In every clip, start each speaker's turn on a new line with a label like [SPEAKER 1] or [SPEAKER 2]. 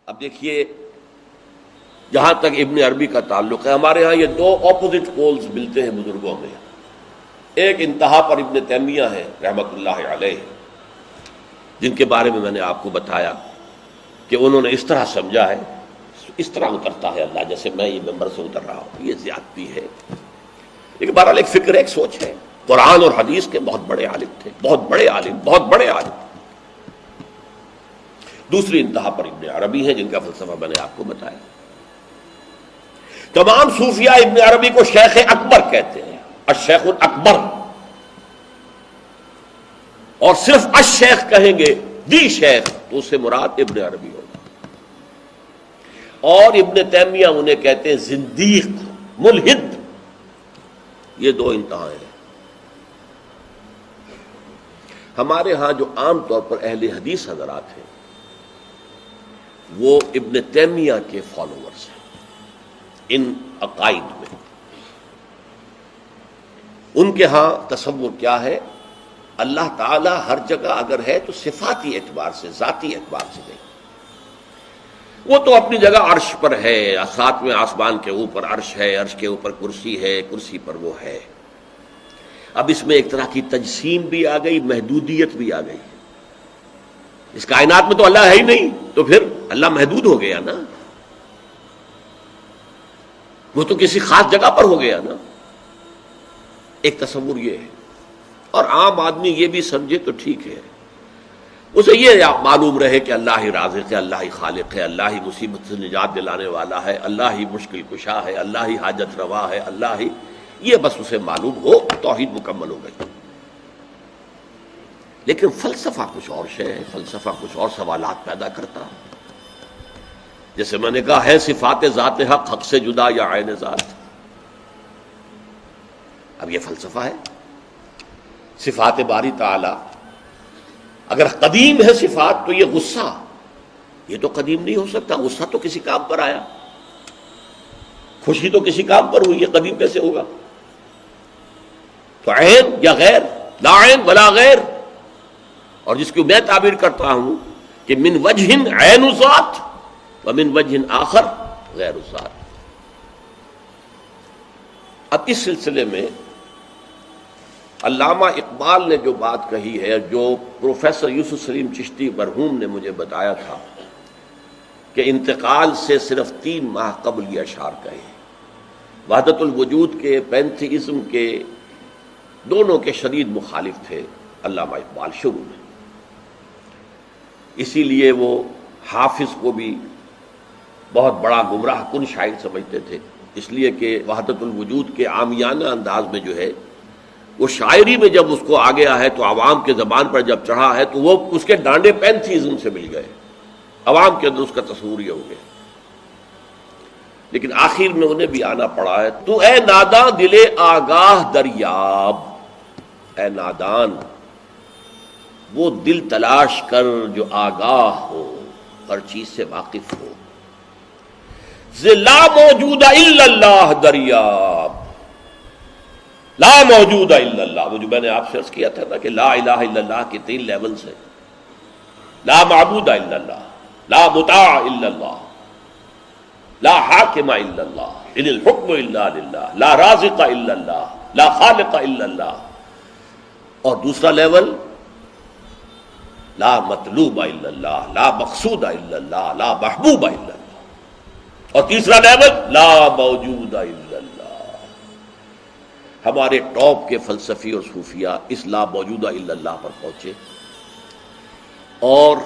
[SPEAKER 1] اب دیکھیے جہاں تک ابن عربی کا تعلق ہے، ہمارے ہاں یہ دو اپوزٹ پولز ملتے ہیں بزرگوں میں. ایک انتہا پر ابن تیمیہ ہے رحمۃ اللہ علیہ، جن کے بارے میں نے آپ کو بتایا کہ انہوں نے اس طرح سمجھا ہے، اس طرح اترتا ہے اللہ جیسے میں یہ ممبر سے اتر رہا ہوں، یہ زیادتی ہے. لیکن بہرحال ایک فکر ہے، ایک سوچ ہے. قرآن اور حدیث کے بہت بڑے عالم تھے، بہت بڑے عالم، بہت بڑے عالم. دوسری انتہا پر ابن عربی ہے، جن کا فلسفہ میں نے آپ کو بتایا. تمام صوفیاء ابن عربی کو شیخ اکبر کہتے ہیں، الشیخ الاکبر، اور صرف الشیخ کہیں گے، دی شیخ، تو اس سے مراد ابن عربی ہوگا. اور ابن تیمیہ انہیں کہتے ہیں زندیق، ملحد. یہ دو انتہائیں ہیں. ہمارے ہاں جو عام طور پر اہل حدیث حضرات ہیں وہ ابن تیمیہ کے فالوورز ہیں ان عقائد میں. ان کے ہاں تصور کیا ہے؟ اللہ تعالی ہر جگہ اگر ہے تو صفاتی اعتبار سے، ذاتی اعتبار سے نہیں. وہ تو اپنی جگہ عرش پر ہے، ساتویں آسمان کے اوپر عرش ہے، عرش کے اوپر کرسی ہے، کرسی پر وہ ہے. اب اس میں ایک طرح کی تجسیم بھی آ گئی، محدودیت بھی آ گئی. اس کائنات میں تو اللہ ہے ہی نہیں، تو پھر اللہ محدود ہو گیا نا، وہ تو کسی خاص جگہ پر ہو گیا نا. ایک تصور یہ ہے. اور عام آدمی یہ بھی سمجھے تو ٹھیک ہے، اسے یہ معلوم رہے کہ اللہ ہی رازق ہے، اللہ ہی خالق ہے، اللہ ہی مصیبت سے نجات دلانے والا ہے، اللہ ہی مشکل کشا ہے، اللہ ہی حاجت روا ہے، اللہ ہی، یہ بس اسے معلوم ہو، توحید مکمل ہو گئی. لیکن فلسفہ کچھ اور شے ہے، فلسفہ کچھ اور سوالات پیدا کرتا ہے. جیسے میں نے کہا ہے صفات ذات حق، حق سے جدا یا عین ذات. اب یہ فلسفہ ہے. صفات باری تعالی اگر قدیم ہے صفات، تو یہ غصہ، یہ تو قدیم نہیں ہو سکتا. غصہ تو کسی کام پر آیا، خوشی تو کسی کام پر ہوئی، یہ قدیم کیسے ہوگا؟ تو عین یا غیر، لا عین ولا غیر. اور جس کی میں تعبیر کرتا ہوں کہ من وجہ عین ذات ومن وجہ آخر غیر ذات. اب اس سلسلے میں علامہ اقبال نے جو بات کہی ہے، جو پروفیسر یوسف سلیم چشتی مرحوم نے مجھے بتایا تھا کہ انتقال سے صرف 3 ماہ قبل یہ اشعار کہے. وحدت الوجود کے، پینتھیزم کے، دونوں کے شدید مخالف تھے علامہ اقبال شروع میں. اسی لیے وہ حافظ کو بھی بہت بڑا گمراہ کن شاعر سمجھتے تھے، اس لیے کہ وحدت الوجود کے عامیانہ انداز میں جو ہے وہ شاعری میں جب اس کو آ گیا ہے تو عوام کے زبان پر جب چڑھا ہے تو وہ اس کے ڈانڈے پینتھیزم سے مل گئے، عوام کے اندر اس کا تصور یہ ہو گیا. لیکن آخر میں انہیں بھی آنا پڑا ہے. تو اے ناداں دل آگاہ دریاب، اے نادان وہ دل تلاش کر جو آگاہ ہو، ہر چیز سے واقف ہو. لا موجود الا اللہ دریاب، لا موجود الا اللہ. وہ جو میں نے آپ سے عرض کیا تھا نا کہ لا الہ الا اللہ کے 3 لیولز ہیں. لا معبود الا اللہ، لا مطاع الا اللہ، لا حاکم الا اللہ، ان الحکم الا للہ، لا رازق الا اللہ، لا خالق الا اللہ. اور دوسرا لیول لا مطلوب الا اللہ، لا مقصود الا اللہ، لا محبوب الا اللہ. اور تیسرا لیول لا موجود الا اللہ. ہمارے ٹاپ کے فلسفی اور صوفیاء اس لا موجودہ الا اللہ پر پہنچے. اور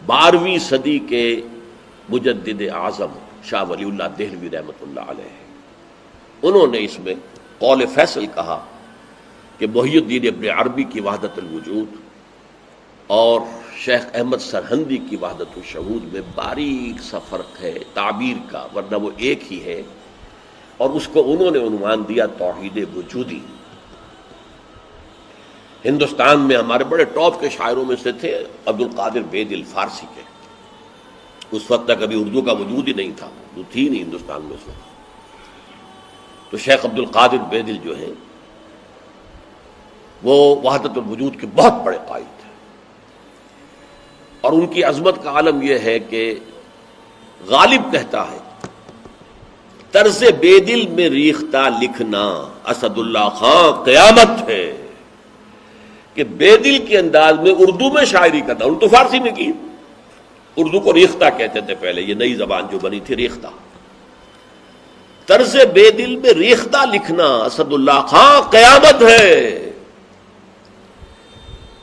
[SPEAKER 1] 12ویں صدی کے مجدد اعظم شاہ ولی اللہ دہلوی رحمۃ اللہ علیہ، انہوں نے اس میں قول فیصل کہا کہ محی الدین ابن عربی کی وحدت الوجود اور شیخ احمد سرہندی کی وحدت الشہود میں باریک سا فرق ہے تعبیر کا، ورنہ وہ ایک ہی ہے. اور اس کو انہوں نے عنوان دیا توحید وجودی. ہندوستان میں ہمارے بڑے ٹاپ کے شاعروں میں سے تھے عبد القادر بیدل فارسی کے. اس وقت تک ابھی اردو کا وجود ہی نہیں تھا، وہ تھی نہیں ہندوستان میں اس وقت. تو شیخ عبد القادر بیدل جو ہیں وہ وحدت الوجود کے بہت بڑے قائد تھے. اور ان کی عظمت کا عالم یہ ہے کہ غالب کہتا ہے طرز بے دل میں ریختہ لکھنا اسد اللہ خان قیامت ہے، کہ بے دل کے انداز میں اردو میں شاعری کرنا، ان تو فارسی میں کی، اردو کو ریختہ کہتے تھے پہلے، یہ نئی زبان جو بنی تھی ریختہ، طرز بے دل میں ریختہ لکھنا اسد اللہ خان قیامت ہے۔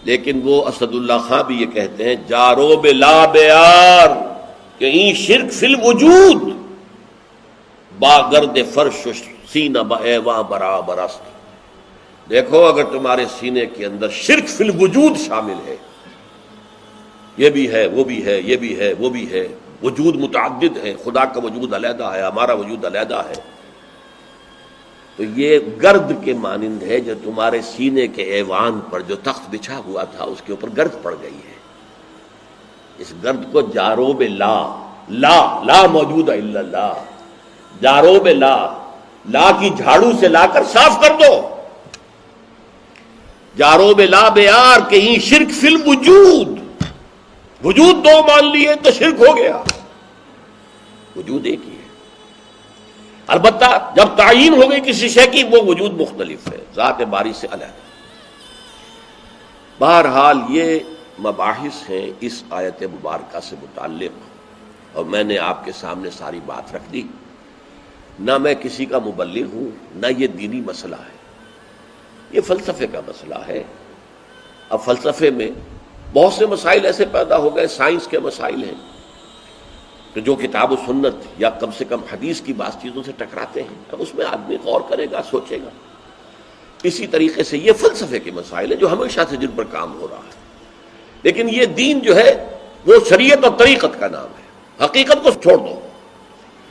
[SPEAKER 1] لیکن وہ اسد اللہ خان بھی یہ کہتے ہیں جارو بلا بیار کہ این شرک فی الوجود باگرد فرش سینہ بایواں برابر است۔ دیکھو اگر تمہارے سینے کے اندر شرک فی الوجود شامل ہے، یہ بھی ہے وہ بھی ہے یہ بھی ہے وہ بھی ہے، وجود متعدد ہے، خدا کا وجود علیحدہ ہے، ہمارا وجود علیحدہ ہے، تو یہ گرد کے مانند ہے جو تمہارے سینے کے ایوان پر جو تخت بچھا ہوا تھا اس کے اوپر گرد پڑ گئی ہے۔ اس گرد کو جاروب لا، لا موجود ہے الا اللہ، جاروب لا کی جھاڑو سے لا کر صاف کر دو، جاروب لا بیار کہیں شرک فی الوجود، وجود دو مان لیے تو شرک ہو گیا، وجود ایک ہی ہے، البتہ جب تعین ہو گئی کسی شے کی وہ وجود مختلف ہے، ذات باری سے علیحدہ۔ بہرحال یہ مباحث ہیں اس آیت مبارکہ سے متعلق، اور میں نے آپ کے سامنے ساری بات رکھ دی۔ نہ میں کسی کا مبلغ ہوں، نہ یہ دینی مسئلہ ہے، یہ فلسفے کا مسئلہ ہے۔ اب فلسفے میں بہت سے مسائل ایسے پیدا ہو گئے، سائنس کے مسائل ہیں کہ جو کتاب و سنت یا کم سے کم حدیث کی بعض چیزوں سے ٹکراتے ہیں، اب اس میں آدمی غور کرے گا، سوچے گا۔ اسی طریقے سے یہ فلسفے کے مسائل ہیں جو ہمیشہ سے جن پر کام ہو رہا ہے، لیکن یہ دین جو ہے وہ شریعت اور طریقت کا نام ہے، حقیقت کو چھوڑ دو،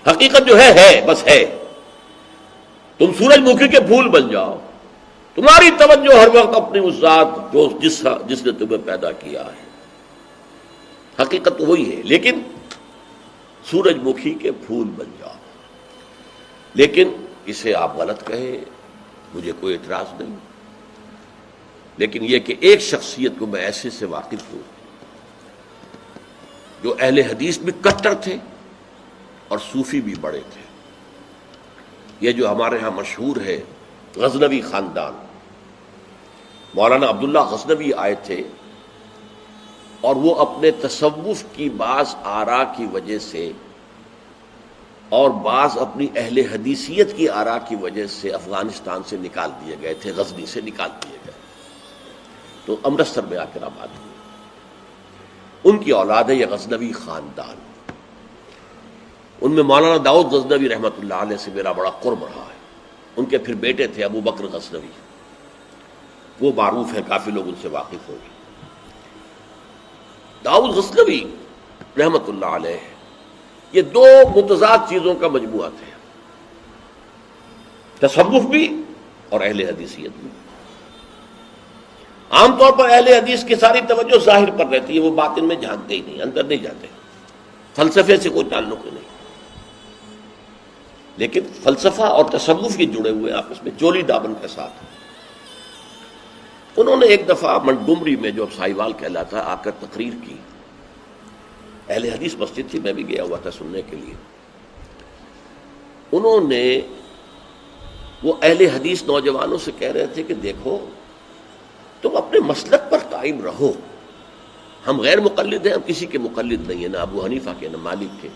[SPEAKER 1] حقیقت جو ہے بس ہے۔ تم سورج مکھی کے پھول بن جاؤ، تمہاری توجہ ہر وقت اپنی اس ذات جو جس نے تمہیں پیدا کیا ہے، حقیقت تو وہی ہے، لیکن سورج مکھی کے پھول بن جاؤ۔ لیکن اسے آپ غلط کہیں، مجھے کوئی اعتراض نہیں، لیکن یہ کہ ایک شخصیت کو میں ایسے سے واقف ہوں جو اہل حدیث بھی کٹر تھے اور صوفی بھی بڑے تھے۔ یہ جو ہمارے ہاں مشہور ہے غزنوی خاندان، مولانا عبداللہ غزنوی آئے تھے اور وہ اپنے تصوف کی بعض آراء کی وجہ سے اور بعض اپنی اہل حدیثیت کی آراء کی وجہ سے افغانستان سے نکال دیے گئے تھے، غزنی سے نکال دیے گئے، تو امرتسر میں آ کر آباد ہوئے۔ ان کی اولاد ہے یہ غزنوی خاندان، ان میں مولانا داؤد غزنوی رحمۃ اللہ علیہ سے میرا بڑا قرب رہا ہے۔ ان کے پھر بیٹے تھے ابو بکر غزنوی، وہ معروف ہے، کافی لوگ ان سے واقف ہوں گے۔ داؤد غزنوی رحمۃ اللہ علیہ یہ دو متضاد چیزوں کا مجموعہ تھے، تصوف بھی اور اہل حدیثیت بھی۔ عام طور پر اہل حدیث کی ساری توجہ ظاہر پر رہتی ہے، وہ باطن میں جانتے ہی نہیں، اندر نہیں جاتے، فلسفے سے کوئی تعلق ہی نہیں، لیکن فلسفہ اور تصوف یہ جڑے ہوئے آپس میں چولی دامن کے ساتھ۔ انہوں نے ایک دفعہ منٹگمری میں جو اب سائیوال کہلاتا آ کر تقریر کی، اہل حدیث مسجد تھی، میں بھی گیا ہوا تھا سننے کے لیے۔ انہوں نے وہ اہل حدیث نوجوانوں سے کہہ رہے تھے کہ دیکھو تم اپنے مسلک پر قائم رہو، ہم غیر مقلد ہیں، ہم کسی کے مقلد نہیں ہیں، نہ ابو حنیفہ کے نہ مالک کے،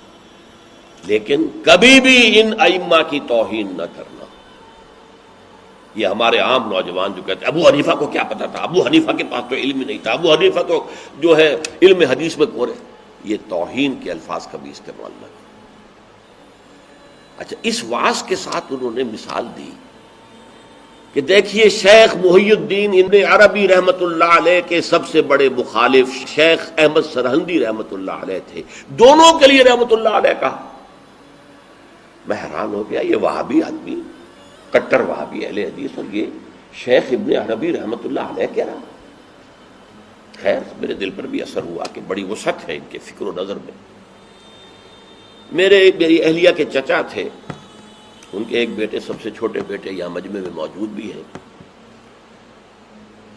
[SPEAKER 1] لیکن کبھی بھی ان ائمہ کی توہین نہ کرنا۔ یہ ہمارے عام نوجوان جو کہتے ہیں ابو حنیفہ کو کیا پتا تھا، ابو حنیفہ کے پاس تو علم ہی نہیں تھا، ابو حنیفہ تو جو ہے علم حدیث میں کورے، یہ توہین کے الفاظ کبھی استعمال نہ کریں۔ اچھا، اس واعظ کے ساتھ انہوں نے مثال دی کہ دیکھیے شیخ محی الدین ابن عربی رحمت اللہ علیہ کے سب سے بڑے مخالف شیخ احمد سرہندی رحمت اللہ علیہ تھے، دونوں کے لیے رحمت اللہ علیہ کہا۔ میں حیران ہو گیا، یہ وہابی آدمی، کٹر وہابی اہل حدیث، اور یہ شیخ ابن عربی رحمت اللہ علیہ کہہ رہا۔ خیر میرے دل پر بھی اثر ہوا کہ بڑی وسعت ہے ان کے فکر و نظر میں۔ میری اہلیہ کے چچا تھے، ان کے ایک بیٹے، سب سے چھوٹے بیٹے یہاں مجمع میں موجود بھی ہیں،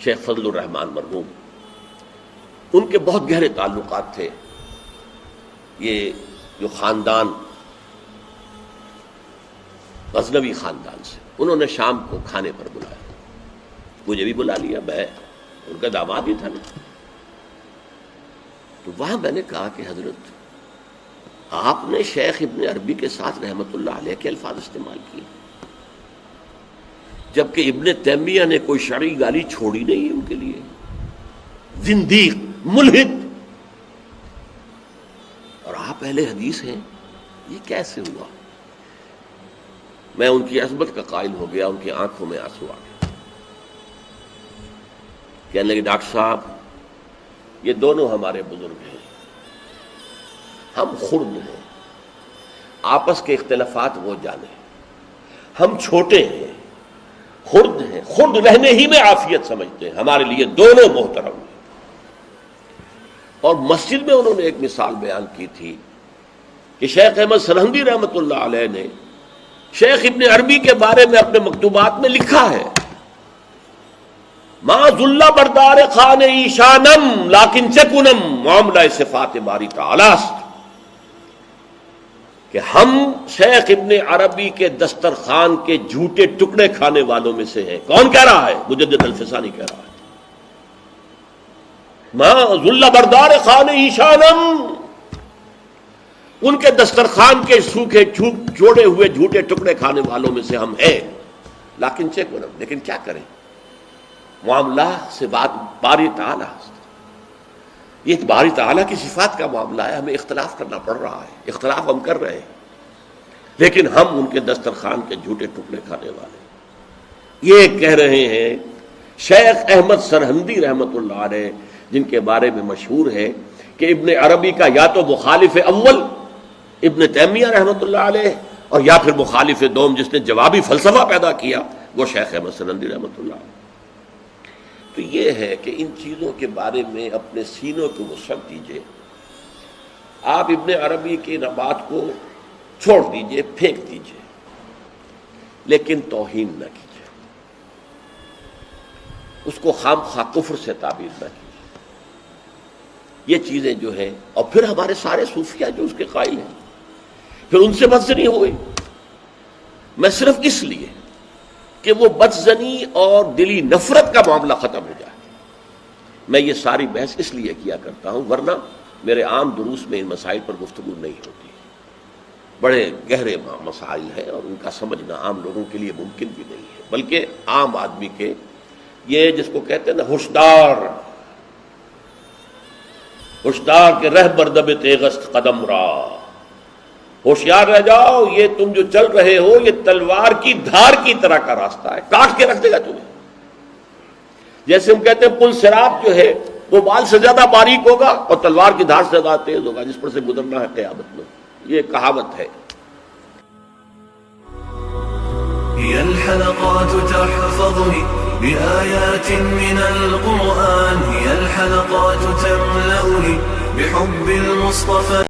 [SPEAKER 1] شیخ فضل الرحمان مرحوم۔ ان کے بہت گہرے تعلقات تھے یہ جو خاندان غزنوی خاندان سے. انہوں نے شام کو کھانے پر بلایا, مجھے بھی بلا لیا, میں ان کا داماد ہی تھا نا. تو وہاں میں نے کہا کہ حضرت آپ نے شیخ ابن عربی کے ساتھ رحمت اللہ علیہ کے الفاظ استعمال کیے, جبکہ ابن تیمیہ نے کوئی شرعی گالی چھوڑی نہیں ان کے لیے. زندیق, ملحد, اور آپ اہل حدیث ہیں, یہ کیسے ہوا؟ میں ان کی عظمت کا قائل ہو گیا, ان کی آنکھوں میں آنسو آ گئے. کہنے لگے ڈاکٹر صاحب یہ دونوں ہمارے بزرگ ہیں, ہم خرد ہیں, آپس کے اختلافات وہ جانے, ہم چھوٹے ہیں, خرد ہیں, خرد رہنے ہی میں عافیت سمجھتے ہیں, ہمارے لیے دونوں محترم ہیں. اور مسجد میں انہوں نے ایک مثال بیان کی تھی کہ شیخ احمد سرہندی رحمت اللہ علیہ نے شیخ ابن عربی کے بارے میں اپنے مکتوبات میں لکھا ہے ما ذل بردار خان ایشانم لیکن چکنم معاملہ صفات باری تعالی است, کہ ہم شیخ ابن عربی کے دسترخوان کے جھوٹے ٹکڑے کھانے والوں میں سے ہیں. کون کہہ رہا ہے؟ مجدد الفسانی کہہ رہا ہے. ما ذل بردار خان ایشانم, ان کے دسترخوان کے سوکھے جوڑے ہوئے جھوٹے ٹکڑے کھانے والوں میں سے ہم ہیں. لیکن چکنم, لیکن کیا کریں, معاملہ سے بات باری تعالیٰ, یہ باری تعالیٰ کی صفات کا معاملہ ہے, ہمیں اختلاف کرنا پڑ رہا ہے, اختلاف ہم کر رہے ہیں, لیکن ہم ان کے دسترخوان کے جھوٹے ٹکڑے کھانے والے. یہ کہہ رہے ہیں شیخ احمد سرہندی رحمت اللہ علیہ, جن کے بارے میں مشہور ہے کہ ابن عربی کا یا تو مخالف اول ابن تیمیہ رحمت اللہ علیہ, اور یا پھر مخالف دوم جس نے جوابی فلسفہ پیدا کیا وہ شیخ احمد سرہندی رحمت اللہ علیہ. تو یہ ہے کہ ان چیزوں کے بارے میں اپنے سینوں کو وسعت دیجیے. آپ ابن عربی کی بات کو چھوڑ دیجیے, پھینک دیجیے, لیکن توہین نہ کیجیے, اس کو خام خواہ کفر سے تعبیر نہ کیجیے. یہ چیزیں جو ہیں, اور پھر ہمارے سارے صوفیہ جو اس کے قائل ہیں, پھر ان سے بدزنی ہوئی. میں صرف اس لیے کہ وہ بدزنی اور دلی نفرت کا معاملہ ختم ہو جائے, میں یہ ساری بحث اس لیے کیا کرتا ہوں, ورنہ میرے عام دروس میں ان مسائل پر گفتگو نہیں ہوتی. بڑے گہرے مسائل ہیں اور ان کا سمجھنا عام لوگوں کے لیے ممکن بھی نہیں ہے, بلکہ عام آدمی کے, یہ جس کو کہتے ہیں نا ہوشدار, ہوشدار کے رہ بردب تیغست قدم را, ہوشیار رہ جاؤ, یہ تم جو چل رہے ہو یہ تلوار کی دھار کی طرح کا راستہ ہے, کاٹ کے رکھ دے گا تمہیں. جیسے ہم کہتے ہیں پل صراط جو ہے وہ بال سے زیادہ باریک ہوگا اور تلوار کی دھار سے زیادہ تیز ہوگا, جس پر سے گزرنا ہے قیامت میں. یہ کہاوت ہے.
[SPEAKER 2] هي الحلقات تحفظني بآيات من القرآن, هي الحلقات تملأني بحب المصطفى.